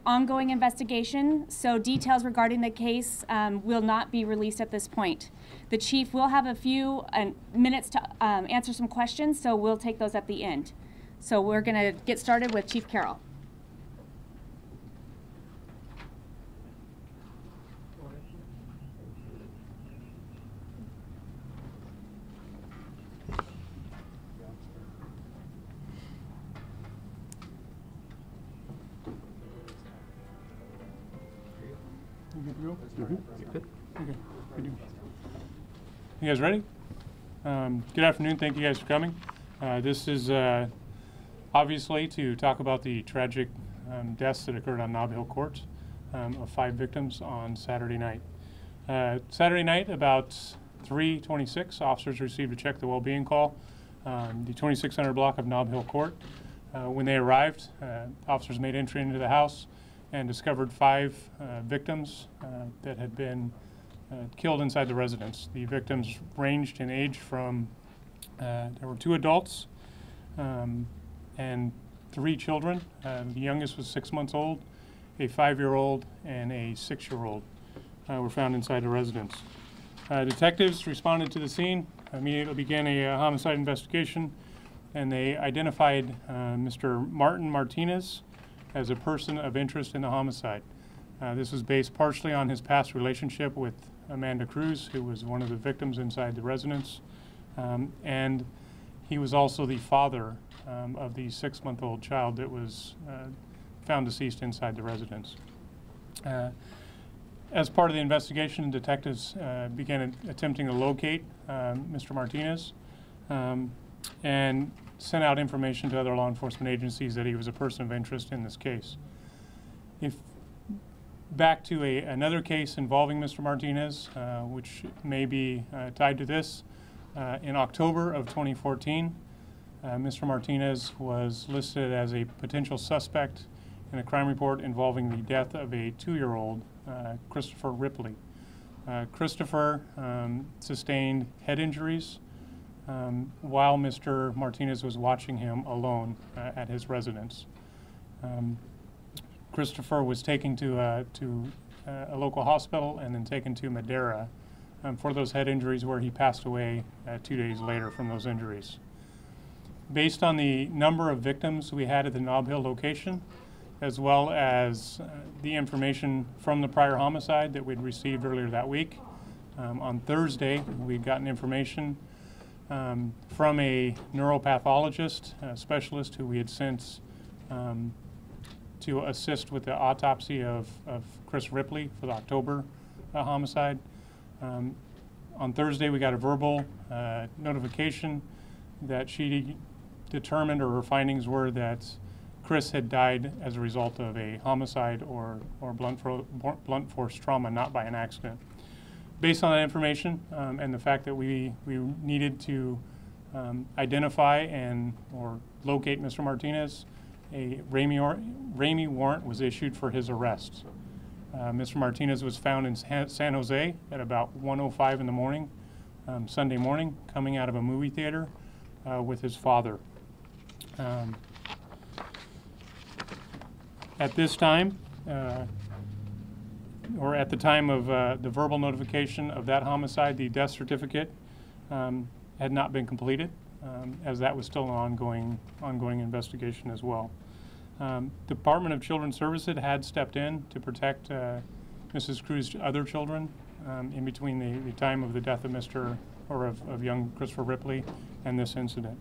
ongoing investigation, so details regarding the case will not be released at this point. The chief will have a few minutes to answer some questions, so we'll take those at the end. So we're going to get started with Chief Carroll. You guys ready? Good afternoon. Thank you guys for coming. This is obviously to talk about the tragic deaths that occurred on Nob Hill Court of 5 victims on Saturday night. Saturday night, about 3:26, officers received a check the well-being call, the 2600 block of Nob Hill Court. When they arrived, officers made entry into the house and discovered 5 victims that had been killed inside the residence. The victims ranged in age from, there were 2 adults and 3 children. The youngest was 6 months old, a 5-year-old, and a 6-year-old were found inside the residence. Detectives responded to the scene, immediately began a homicide investigation, and they identified Mr. Martin Martinez as a person of interest in the homicide. This was based partially on his past relationship with Amanda Cruz, who was one of the victims inside the residence, and he was also the father of the 6-month-old child that was found deceased inside the residence. As part of the investigation, detectives began attempting to locate Mr. Martinez and sent out information to other law enforcement agencies that he was a person of interest in this case. Back to another case involving Mr. Martinez, which may be tied to this. In October of 2014, Mr. Martinez was listed as a potential suspect in a crime report involving the death of a 2-year-old, Christopher Ripley. Christopher sustained head injuries while Mr. Martinez was watching him alone at his residence. Christopher was taken to a local hospital and then taken to Madera for those head injuries, where he passed away 2 days later from those injuries. Based on the number of victims we had at the Nob Hill location, as well as the information from the prior homicide that we'd received earlier that week, on Thursday we'd gotten information from a neuropathologist, specialist who we had sent to assist with the autopsy of Chris Ripley for the October homicide. On Thursday, we got a verbal notification that she determined, or her findings were, that Chris had died as a result of a homicide or blunt force trauma, not by an accident. Based on that information and the fact that we needed to identify or locate Mr. Martinez, a Ramey warrant was issued for his arrest. Mr. Martinez was found in San Jose at about 1:05 in the morning, Sunday morning, coming out of a movie theater with his father. At this time, or at the time of the verbal notification of that homicide, the death certificate had not been completed, as that was still an ongoing investigation as well. Department of Children's Services had stepped in to protect Mrs. Cruz's other children in between the time of the death of young Christopher Ripley and this incident.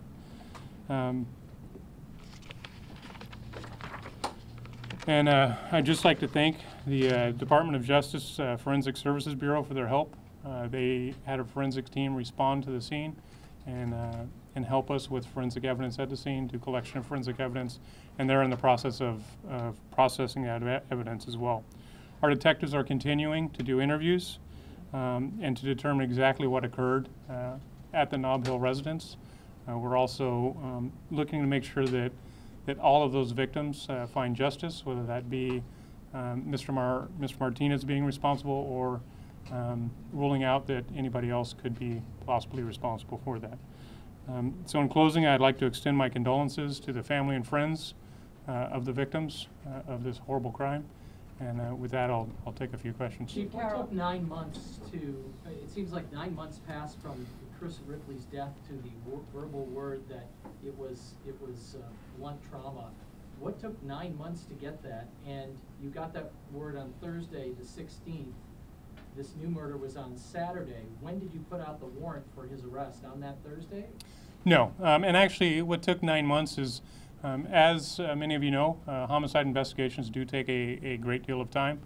And I'd just like to thank the Department of Justice Forensic Services Bureau for their help. They had a forensic team respond to the scene and help us with forensic evidence at the scene, do collection of forensic evidence, and they're in the process of processing that evidence as well. Our detectives are continuing to do interviews and to determine exactly what occurred at the Nob Hill residence. We're also looking to make sure that all of those victims find justice, whether that be Mr. Martinez being responsible or ruling out that anybody else could be possibly responsible for that. So in closing, I'd like to extend my condolences to the family and friends of the victims of this horrible crime. And with that, I'll take a few questions. Chief, what took 9 months to, it seems like 9 months passed from Chris Ripley's death to the verbal word that it was blunt trauma. What took 9 months to get that? And you got that word on Thursday, the 16th. This new murder was on Saturday. When did you put out the warrant for his arrest? On that Thursday? No, and actually what took 9 months is, as many of you know, homicide investigations do take a great deal of time.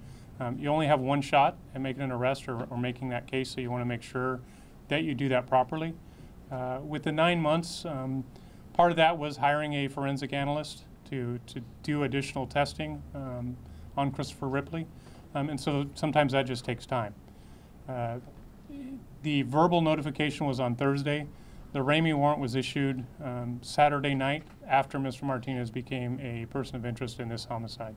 You only have one shot at making an arrest or making that case, so you want to make sure that you do that properly. With the 9 months, part of that was hiring a forensic analyst to do additional testing on Christopher Ripley, and so sometimes that just takes time. The verbal notification was on Thursday. The Ramey warrant was issued Saturday night after Mr. Martinez became a person of interest in this homicide.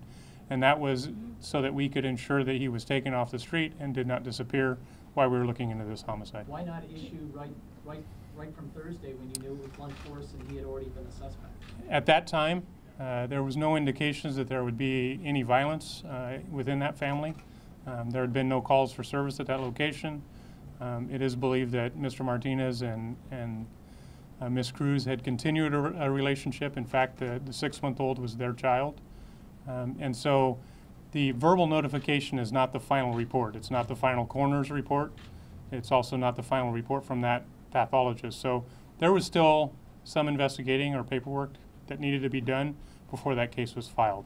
And that was so that we could ensure that he was taken off the street and did not disappear while we were looking into this homicide. Why not issue right from Thursday when you knew it was blunt force and he had already been a suspect? At that time, there was no indications that there would be any violence within that family. There had been no calls for service at that location. It is believed that Mr. Martinez and Ms. Cruz had continued a relationship. In fact, the 6-month-old was their child. And so the verbal notification is not the final report. It's not the final coroner's report. It's also not the final report from that pathologist. So there was still some investigating or paperwork that needed to be done before that case was filed.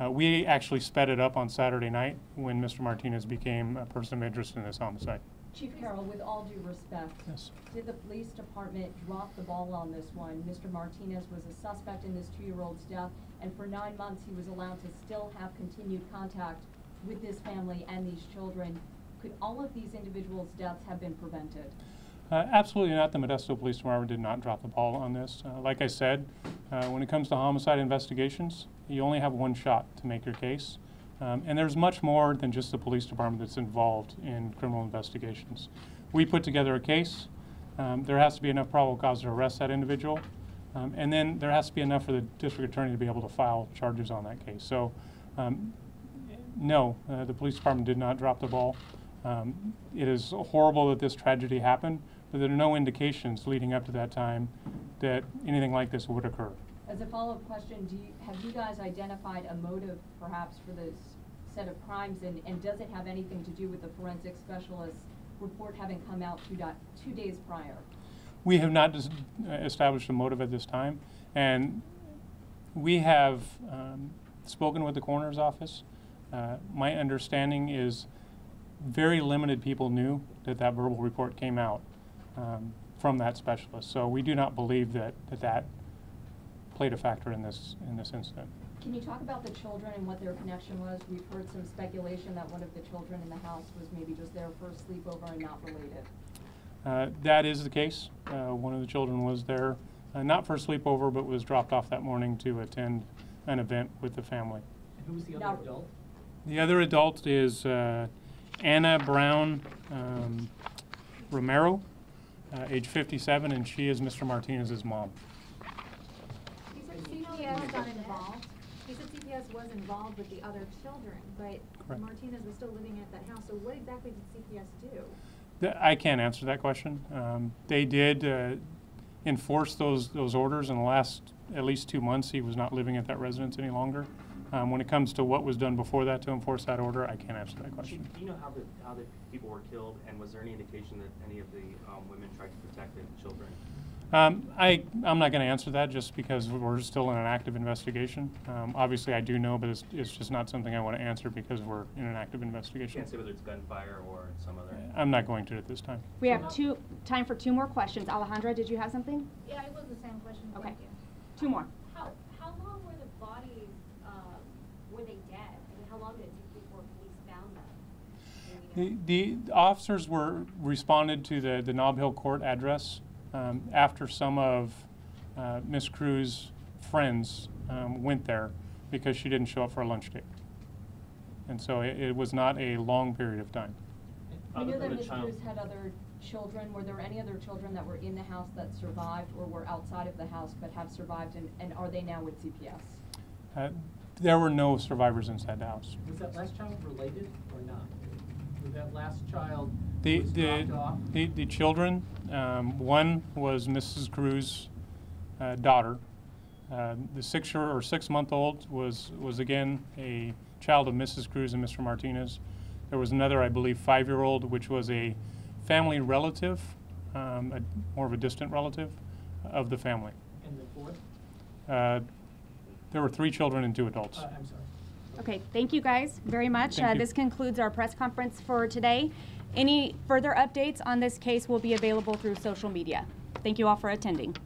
We actually sped it up on Saturday night when Mr. Martinez became a person of interest in this homicide. Chief Carroll, with all due respect, yes. Did the police department drop the ball on this one? Mr. Martinez was a suspect in this 2-year-old's death, and for 9 months he was allowed to still have continued contact with this family and these children. Could all of these individuals' deaths have been prevented? Absolutely not. The Modesto Police Department did not drop the ball on this. Like I said, when it comes to homicide investigations, you only have one shot to make your case. And there's much more than just the police department that's involved in criminal investigations. We put together a case. There has to be enough probable cause to arrest that individual. And then there has to be enough for the district attorney to be able to file charges on that case. So, no, the police department did not drop the ball. It is horrible that this tragedy happened, but there are no indications leading up to that time that anything like this would occur. As a follow-up question, have you guys identified a motive perhaps for this set of crimes, and does it have anything to do with the forensic specialist's report having come out 2 days prior? We have not established a motive at this time, and we have spoken with the coroner's office. My understanding is very limited people knew that verbal report came out from that specialist, so we do not believe that played a factor in this incident. Can you talk about the children and what their connection was? We've heard some speculation that one of the children in the house was maybe just there for a sleepover and not related. That is the case. One of the children was there, not for a sleepover, but was dropped off that morning to attend an event with the family. And who was the other adult? The other adult is Anna Brown Romero, age 57, and she is Mr. Martinez's mom. CPS was not involved. He said CPS was involved with the other children, but Correct. Martinez was still living at that house. So what exactly did CPS do? I can't answer that question. They did enforce those orders in the last at least 2 months. He was not living at that residence any longer. When it comes to what was done before that to enforce that order, I can't answer that question. Do you know how the people were killed, and was there any indication that any of the women tried to protect the children? I'm not going to answer that just because we're still in an active investigation. Obviously, I do know, but it's just not something I want to answer because we're in an active investigation. You can't say whether it's gunfire or some other. I'm not going to at this time. We have time for 2 more questions. Alejandra, did you have something? Yeah, it was the same question. Okay. Thank you. 2 more. How long were the bodies, were they dead? I mean, how long did it take before police found them? The officers responded to the Nob Hill Court address after some of Ms. Cruz's friends went there because she didn't show up for a lunch date. And so it was not a long period of time. We know that Ms. Cruz had other children. Were there any other children that were in the house that survived or were outside of the house but have survived, and are they now with CPS? There were no survivors inside the house. Was that last child related or not? Was that last child The was dropped off? the children, one was Mrs. Cruz's daughter. The 6-month-old was again a child of Mrs. Cruz and Mr. Martinez. There was another, I believe, 5-year-old, which was a family relative, more of a distant relative of the family. And the fourth? There were 3 children and 2 adults. I'm sorry. Okay, thank you guys very much. Thank you. This concludes our press conference for today. Any further updates on this case will be available through social media. Thank you all for attending.